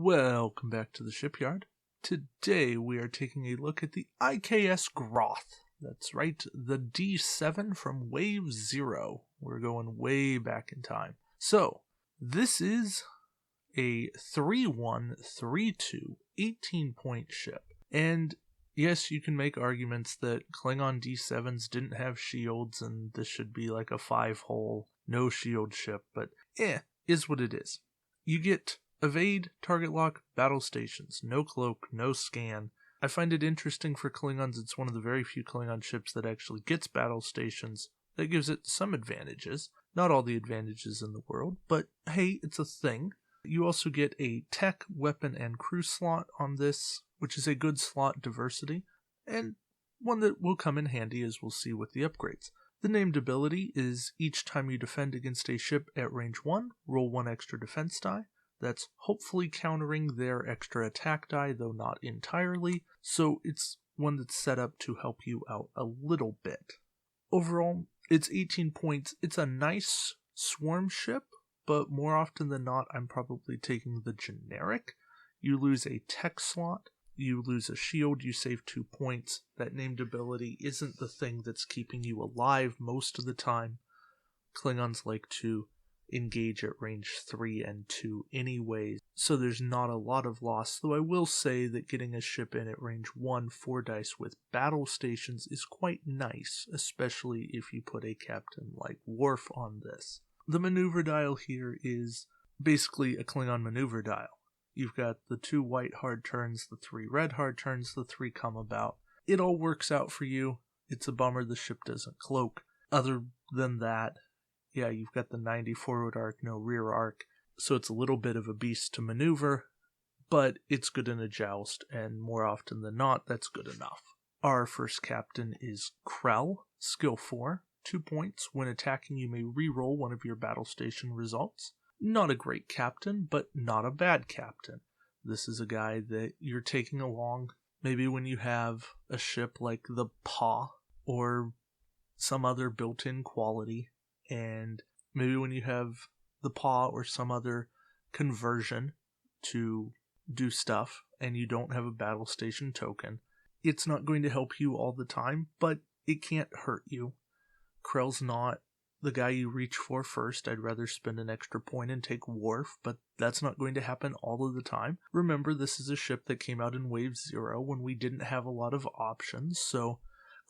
Welcome back to the shipyard. Today we are taking a look at the IKS Gr'oth. That's right, the D7 from Wave 0. We're going way back in time. So, this is a 3-1-3-2 18-point ship. And yes, you can make arguments that Klingon D7s didn't have shields and this should be like a 5-hole, no shield ship, but is what it is. You get evade, target lock, battle stations, no cloak, no scan. I find it interesting for Klingons. It's one of the very few Klingon ships that actually gets battle stations. That gives it some advantages. Not all the advantages in the world, but hey, it's a thing. You also get a tech, weapon, and crew slot on this, which is a good slot diversity, and one that will come in handy as we'll see with the upgrades. The named ability is each time you defend against a ship at range 1, roll 1 extra defense die. That's hopefully countering their extra attack die, though not entirely, so it's one that's set up to help you out a little bit. Overall, it's 18 points. It's a nice swarm ship, but more often than not, I'm probably taking the generic. You lose a tech slot, you lose a shield, you save 2 points. That named ability isn't the thing that's keeping you alive most of the time. Klingons like to engage at range 3 and 2 anyways, so there's not a lot of loss, though I will say that getting a ship in at range 1 4 dice with battle stations is quite nice, especially if you put a captain like Worf on this. The maneuver dial here is basically a Klingon maneuver dial. You've got the 2 white hard turns, the 3 red hard turns, the 3 come about. It all works out for you. It's a bummer the ship doesn't cloak. Other than that, yeah, you've got the 90 forward arc, no rear arc, so it's a little bit of a beast to maneuver, but it's good in a joust, and more often than not, that's good enough. Our first captain is Krell, skill 4, 2 points. When attacking, you may re-roll one of your battle station results. Not a great captain, but not a bad captain. This is a guy that you're taking along, maybe when you have a ship like the Paw, or some other built-in quality, and maybe when you have the Paw or some other conversion to do stuff and you don't have a battle station token, it's not going to help you all the time, but it can't hurt you. Krell's not the guy you reach for first. I'd rather spend an extra point and take Worf, but that's not going to happen all of the time. Remember, this is a ship that came out in Wave 0 when we didn't have a lot of options, so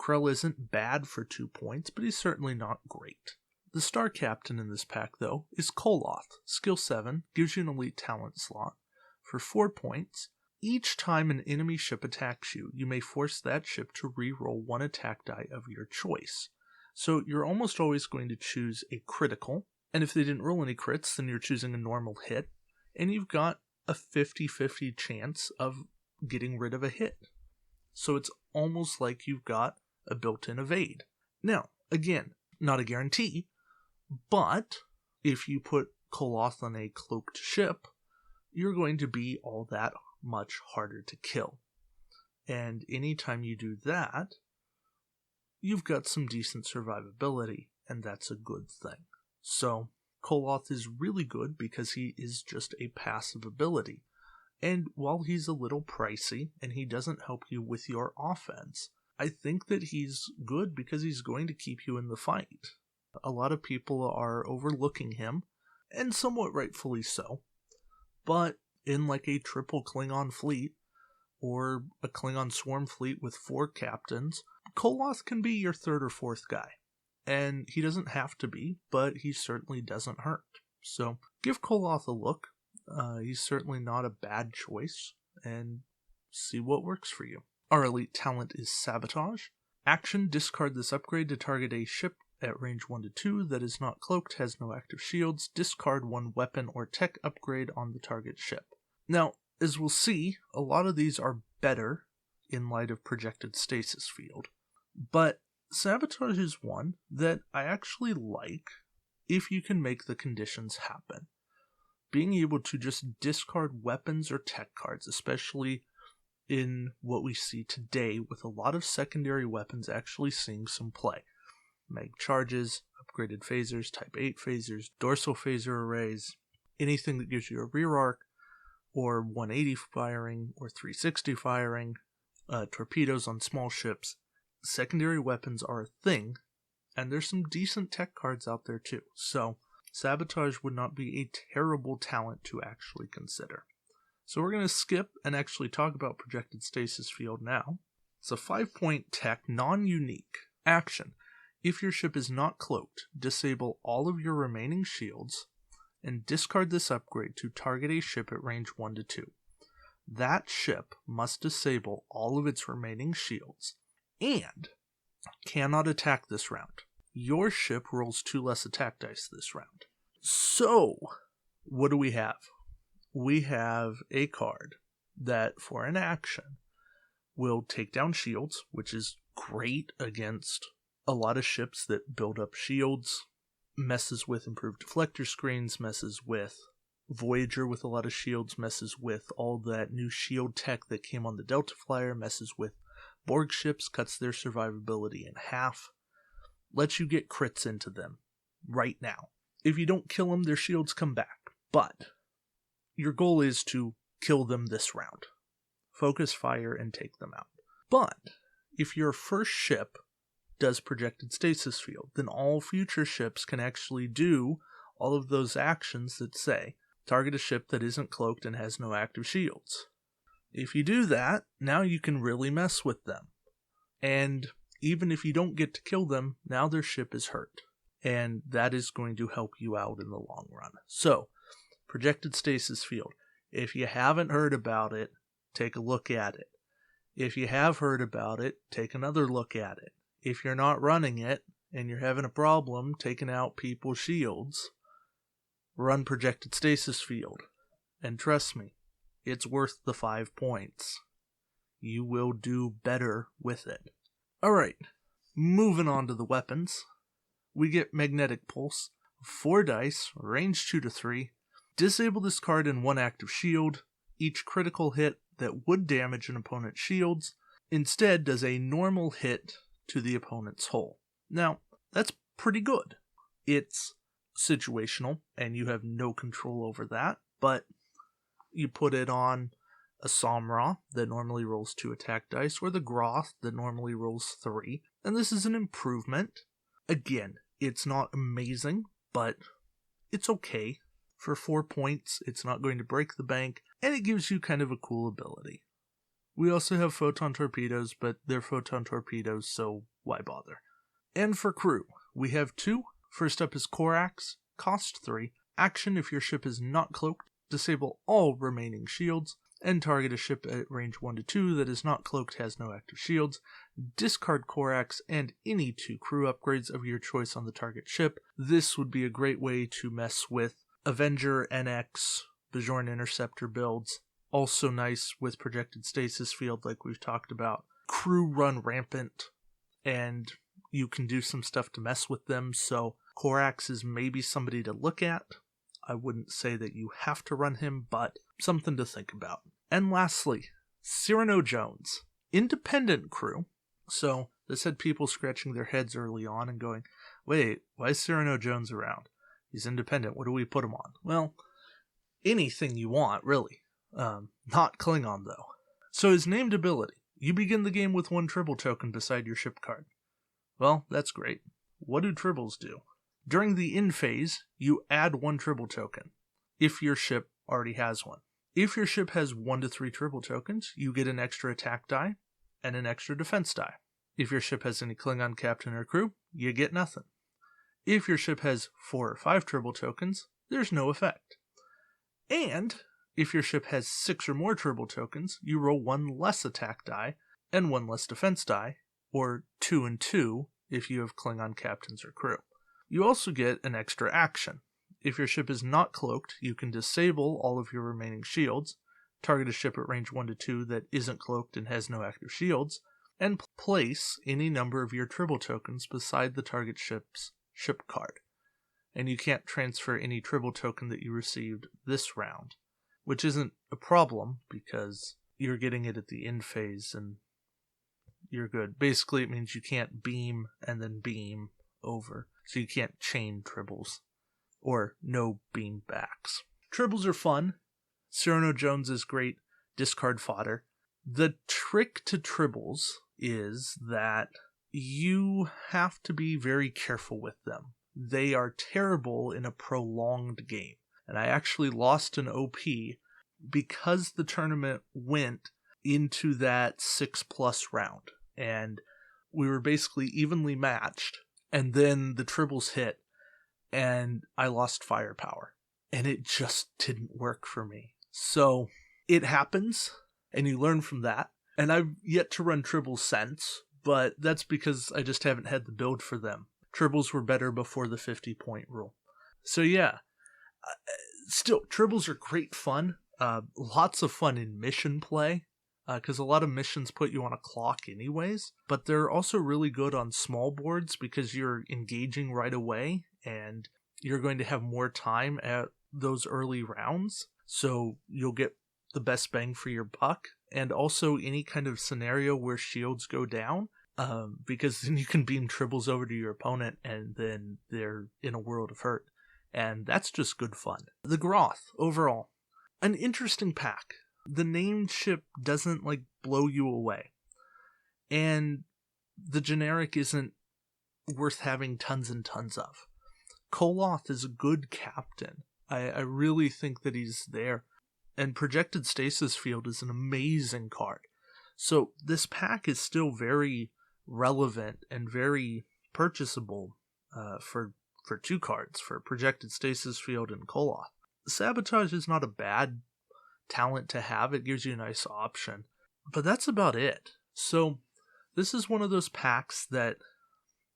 Krell isn't bad for 2 points, but he's certainly not great. The star captain in this pack, though, is Koloth. Skill 7 gives you an elite talent slot. For 4 points, each time an enemy ship attacks you, you may force that ship to re-roll 1 attack die of your choice. So you're almost always going to choose a critical, and if they didn't roll any crits, then you're choosing a normal hit, and you've got a 50-50 chance of getting rid of a hit. So it's almost like you've got a built-in evade. Now, again, not a guarantee, but if you put Koloth on a cloaked ship, you're going to be all that much harder to kill. And anytime you do that, you've got some decent survivability, and that's a good thing. So, Koloth is really good because he is just a passive ability. And while he's a little pricey, and he doesn't help you with your offense, I think that he's good because he's going to keep you in the fight. A lot of people are overlooking him, and somewhat rightfully so. But in like a triple Klingon fleet, or a Klingon swarm fleet with 4 captains, Koloth can be your 3rd or 4th guy. And he doesn't have to be, but he certainly doesn't hurt. So give Koloth a look. He's certainly not a bad choice, and see what works for you. Our elite talent is Sabotage. Action, discard this upgrade to target a ship at range 1 to 2 that is not cloaked, has no active shields. Discard 1 weapon or tech upgrade on the target ship. Now, as we'll see, a lot of these are better in light of projected stasis field. But Sabotage is one that I actually like if you can make the conditions happen. Being able to just discard weapons or tech cards, especially in what we see today with a lot of secondary weapons actually seeing some play. Mag charges, upgraded phasers, Type 8 phasers, dorsal phaser arrays, anything that gives you a rear arc or 180 firing, or 360 firing, torpedoes on small ships. Secondary weapons are a thing, and there's some decent tech cards out there too, so sabotage would not be a terrible talent to actually consider. So we're going to skip and actually talk about projected stasis field now. It's a 5-point tech, non-unique action. If your ship is not cloaked, disable all of your remaining shields and discard this upgrade to target a ship at range 1 to 2. That ship must disable all of its remaining shields and cannot attack this round. Your ship rolls 2 less attack dice this round. So, what do we have? We have a card that, for an action, will take down shields, which is great against a lot of ships that build up shields, messes with improved deflector screens, messes with Voyager with a lot of shields, messes with all that new shield tech that came on the Delta Flyer, messes with Borg ships, cuts their survivability in half, lets you get crits into them right now. If you don't kill them, their shields come back, but your goal is to kill them this round. Focus fire and take them out. But if your first ship does projected stasis field, then all future ships can actually do all of those actions that say, target a ship that isn't cloaked and has no active shields. If you do that, now you can really mess with them. And even if you don't get to kill them, now their ship is hurt. And that is going to help you out in the long run. So, projected stasis field. If you haven't heard about it, take a look at it. If you have heard about it, take another look at it. If you're not running it, and you're having a problem taking out people's shields, run projected stasis field. And trust me, it's worth the 5 points. You will do better with it. Alright, moving on to the weapons. We get Magnetic Pulse, 4 dice, range 2 to 3. Disable this card in 1 active shield. Each critical hit that would damage an opponent's shields instead does a normal hit to the opponent's hull. Now, that's pretty good. It's situational, and you have no control over that, but you put it on a Samra that normally rolls 2 attack dice, or the Gr'oth that normally rolls 3, and this is an improvement. Again, it's not amazing, but it's okay. For 4 points, it's not going to break the bank, and it gives you kind of a cool ability. We also have photon torpedoes, but they're photon torpedoes, so why bother? And for crew, we have 2. First up is Corax, cost 3. Action: if your ship is not cloaked, disable all remaining shields, and target a ship at range 1 to 2 that is not cloaked, has no active shields. Discard Corax and any 2 crew upgrades of your choice on the target ship. This would be a great way to mess with Avenger, NX, Bajoran Interceptor builds. Also nice with projected stasis field like we've talked about. Crew run rampant, and you can do some stuff to mess with them, so Corax is maybe somebody to look at. I wouldn't say that you have to run him, but something to think about. And lastly, Cyrano Jones. Independent crew. So this had people scratching their heads early on and going, wait, why is Cyrano Jones around? He's independent. What do we put him on? Well, anything you want, really. Not Klingon, though. So his named ability. You begin the game with 1 Tribble token beside your ship card. Well, that's great. What do Tribbles do? During the in phase, you add 1 Tribble token, if your ship already has one. If your ship has 1 to 3 Tribble tokens, you get an extra attack die and an extra defense die. If your ship has any Klingon captain or crew, you get nothing. If your ship has 4 or 5 Tribble tokens, there's no effect. And if your ship has 6 or more Tribble tokens, you roll 1 less attack die and 1 less defense die, or 2 and 2 if you have Klingon captains or crew. You also get an extra action. If your ship is not cloaked, you can disable all of your remaining shields, target a ship at range 1 to 2 that isn't cloaked and has no active shields, and place any number of your Tribble tokens beside the target ship's ship card. And you can't transfer any Tribble token that you received this round, which isn't a problem because you're getting it at the end phase and you're good. Basically, it means you can't beam and then beam over, so you can't chain Tribbles, or no beam backs. Tribbles are fun. Cyrano Jones is great discard fodder. The trick to Tribbles is that you have to be very careful with them. They are terrible in a prolonged game. And I actually lost an OP because the tournament went into that 6+ round. And we were basically evenly matched. And then the Tribbles hit, and I lost firepower. And it just didn't work for me. So it happens, and you learn from that. And I've yet to run Tribbles since, but that's because I just haven't had the build for them. Tribbles were better before the 50-point rule. So yeah, still, Tribbles are great fun. Lots of fun in mission play, because a lot of missions put you on a clock anyways. But they're also really good on small boards because you're engaging right away, and you're going to have more time at those early rounds. So you'll get the best bang for your buck. And also any kind of scenario where shields go down, because then you can beam Tribbles over to your opponent and then they're in a world of hurt. And that's just good fun. The Gr'oth, overall, an interesting pack. The named ship doesn't blow you away. And the generic isn't worth having tons and tons of. Koloth is a good captain. I really think that he's there. And Projected Stasis Field is an amazing card. So this pack is still very relevant and very purchasable for 2 cards, for Projected Stasis Field and Koloth. Sabotage is not a bad talent to have. It gives you a nice option. But that's about it. So this is one of those packs that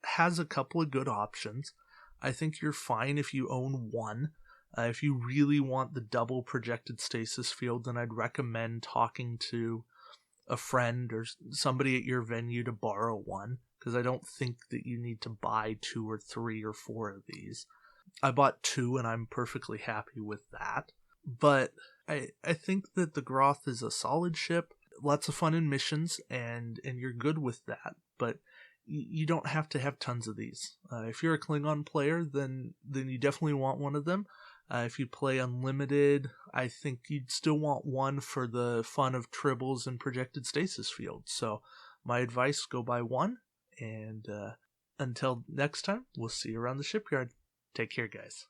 has a couple of good options. I think you're fine if you own one. If you really want the double Projected Stasis Field, then I'd recommend talking to a friend or somebody at your venue to borrow one, because I don't think that you need to buy 2 or 3 or 4 of these. I bought 2 and I'm perfectly happy with that. But I think that the Gr'oth is a solid ship, lots of fun in missions, and you're good with that. But you don't have to have tons of these. If you're a Klingon player, then you definitely want one of them. If you play Unlimited, I think you'd still want one for the fun of Tribbles and Projected Stasis Field. So my advice, go buy one. And until next time, we'll see you around the shipyard. Take care, guys.